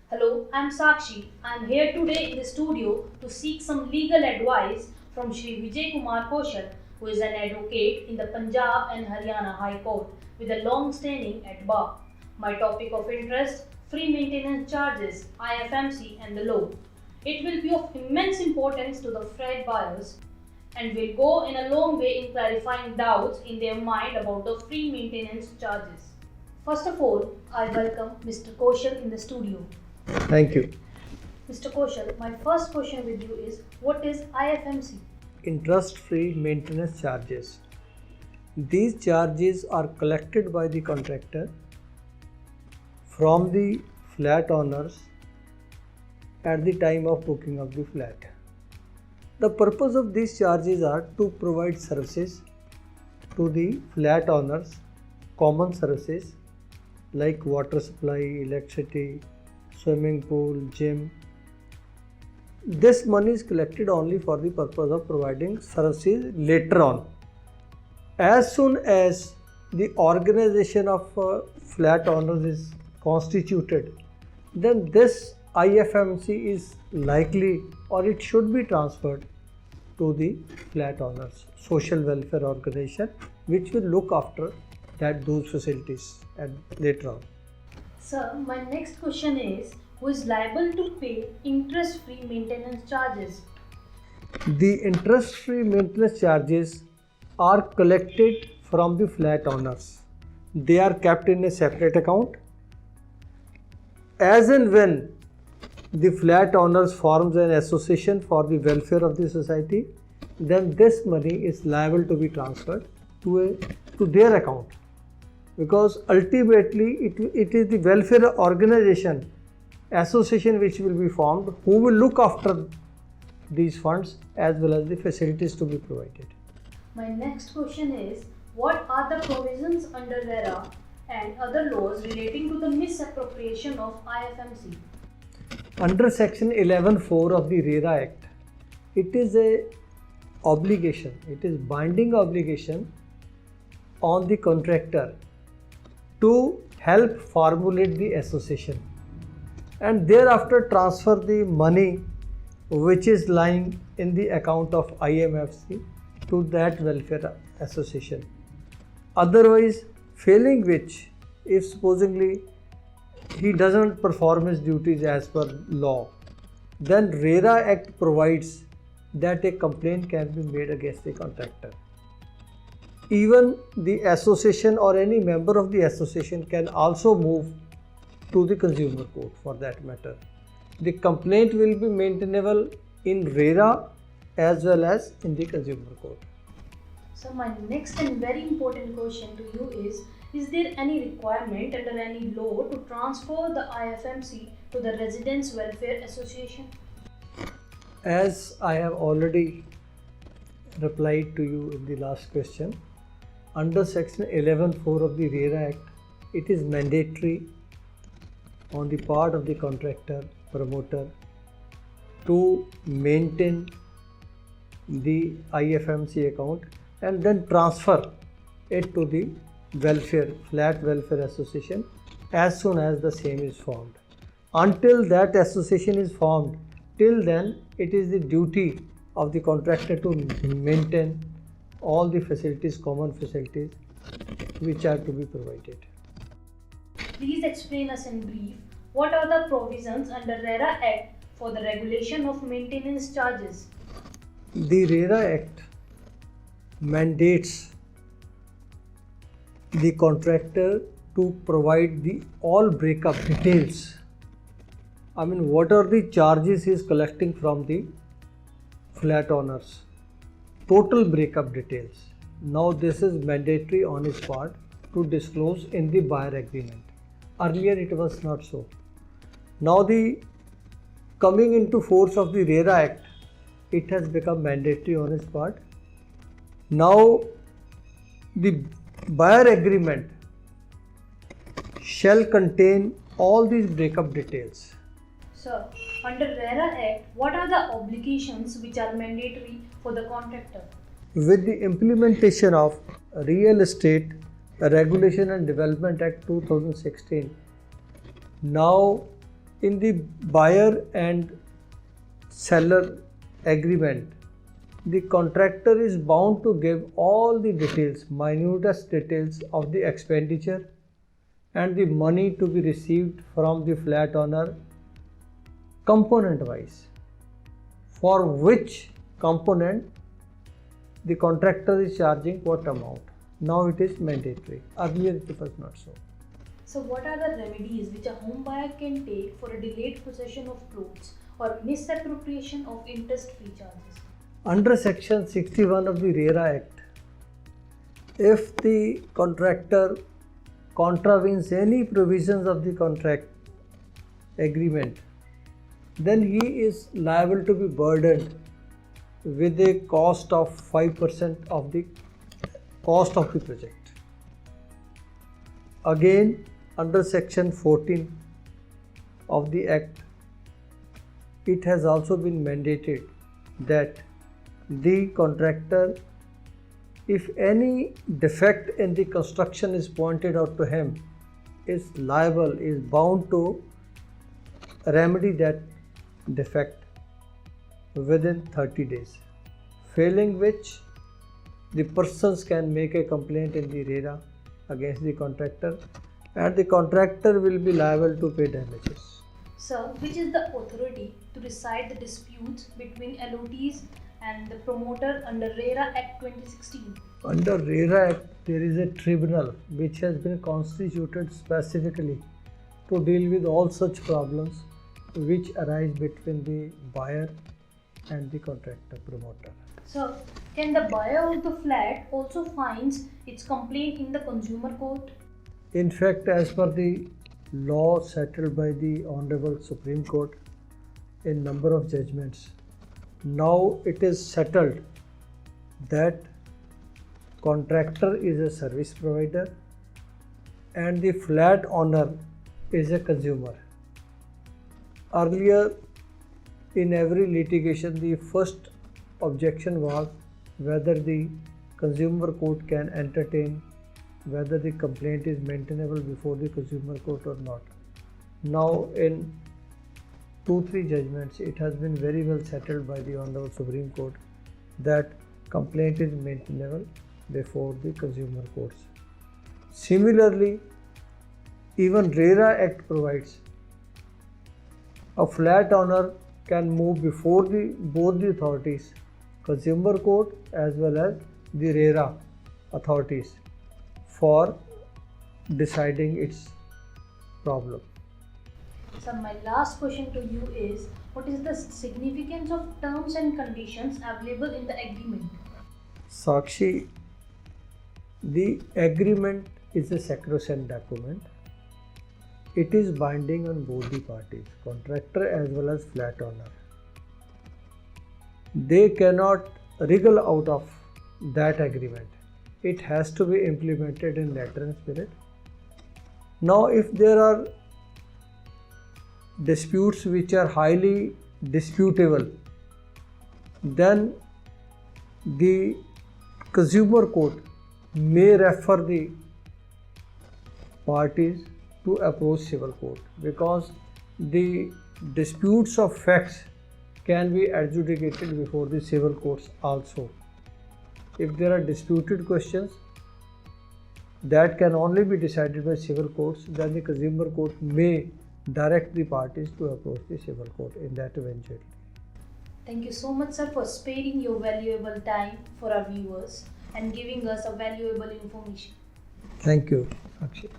Hello, I'm Sakshi. I'm here today in the studio to seek some legal advice from Shri Vijay Kumar Koshal, who is an advocate in the Punjab and Haryana High Court with a long standing at bar. My topic of interest: free maintenance charges, IFMC, and the law. It will be of immense importance to the flat buyers and will go in a long way in clarifying doubts in their mind about the free maintenance charges. First of all, I welcome Mr. Koshal in the studio. Thank you. Mr. Koshal, my first question with you is what is IFMC? Interest-free maintenance charges. These charges are collected by the contractor from the flat owners at the time of booking of the flat. The purpose of these charges are to provide services to the flat owners, common services like water supply, electricity, swimming pool, gym. This money is collected only for the purpose of providing services later on. As soon as the organization of flat owners is constituted, then this IFMC is likely or it should be transferred to the flat owners, social welfare organization, which will look after those facilities and later on. Sir, my next question is who is liable to pay interest-free maintenance charges? The interest-free maintenance charges are collected from the flat owners. They are kept in a separate account. As and when the flat owners forms an association for the welfare of the society, then this money is liable to be transferred to their account, because ultimately it is the welfare organization association which will be formed who will look after these funds as well as the facilities to be provided. My next question is what are the provisions under RERA and other laws relating to the misappropriation of IFMC? Under section 11(4) of the RERA Act, it is a obligation, it is binding obligation on the contractor to help formulate the association and thereafter transfer the money which is lying in the account of IMFC to that welfare association. Otherwise, failing which, if supposingly he doesn't perform his duties as per law, then RERA Act provides that a complaint can be made against the contractor. Even the association or any member of the association can also move to the consumer court for that matter. The complaint will be maintainable in RERA as well as in the consumer court. So my next and very important question to you is there any requirement under any law to transfer the IFMC to the Residents Welfare Association? As I have already replied to you in the last question, under section 11(4) of the RERA Act, it is mandatory on the part of the contractor, promoter, to maintain the IFMC account and then transfer it to the flat welfare association as soon as the same is formed. Until that association is formed, till then it is the duty of the contractor to maintain all the facilities, common facilities which are to be provided. Please explain us in brief what are the provisions under RERA Act for the regulation of maintenance charges? The RERA Act mandates the contractor to provide the all breakup details. I mean, what are the charges he is collecting from the flat owners? Total breakup details. Now this is mandatory on his part to disclose in the buyer agreement. Earlier it was not so. Now the coming into force of the RERA Act, it has become mandatory on his part. Now the buyer agreement shall contain all these breakup details. Sir, under RERA Act, what are the obligations which are mandatory for the contractor? With the implementation of Real Estate Regulation and Development Act 2016, now In the buyer and seller agreement, the contractor is bound to give all the details, minutest details of the expenditure and the money to be received from the flat owner component wise, for which component the contractor is charging what amount. Now it is mandatory. Earlier it was not so. So, what are the remedies which a home buyer can take for a delayed possession of clothes or misappropriation of interest-free charges? Under section 61 of the RERA Act, if the contractor contravenes any provisions of the contract agreement, then he is liable to be burdened with a cost of 5% of the cost of the project. Again, under section 14 of the Act, it has also been mandated that the contractor, if any defect in the construction is pointed out to him, is bound to remedy that defect within 30 days, failing which the persons can make a complaint in the RERA against the contractor, and the contractor will be liable to pay damages. Sir, which is the authority to decide the disputes between LOTs and the promoter under RERA Act 2016? Under RERA Act, there is a tribunal which has been constituted specifically to deal with all such problems which arise between the buyer and the contractor promoter. Sir, can the buyer of the flat also files its complaint in the consumer court? In fact, as per the law settled by the Honorable Supreme Court in number of judgments, now it is settled that contractor is a service provider and the flat owner is a consumer. Earlier, in every litigation, the first objection was whether the consumer court can entertain whether the complaint is maintainable before the consumer court or not. Now, in 2-3 judgments, it has been very well settled by the Honorable Supreme Court that complaint is maintainable before the consumer courts. Similarly, even RERA Act provides a flat owner can move before both the authorities, consumer court as well as the RERA authorities, for deciding its problem. So my last question to you is, what is the significance of terms and conditions available in the agreement? Sakshi, the agreement is a sacrosanct document. It is binding on both the parties, contractor as well as flat owner. They cannot wriggle out of that agreement. It has to be implemented in letter and spirit. Now, if there are disputes which are highly disputable, then the consumer court may refer the parties to approach civil court, because the disputes of facts can be adjudicated before the civil courts also. If there are disputed questions that can only be decided by civil courts, then the consumer court may direct the parties to approach the civil court in that eventuality. Thank you so much, sir, for sparing your valuable time for our viewers and giving us a valuable information. Thank you, Sakshi.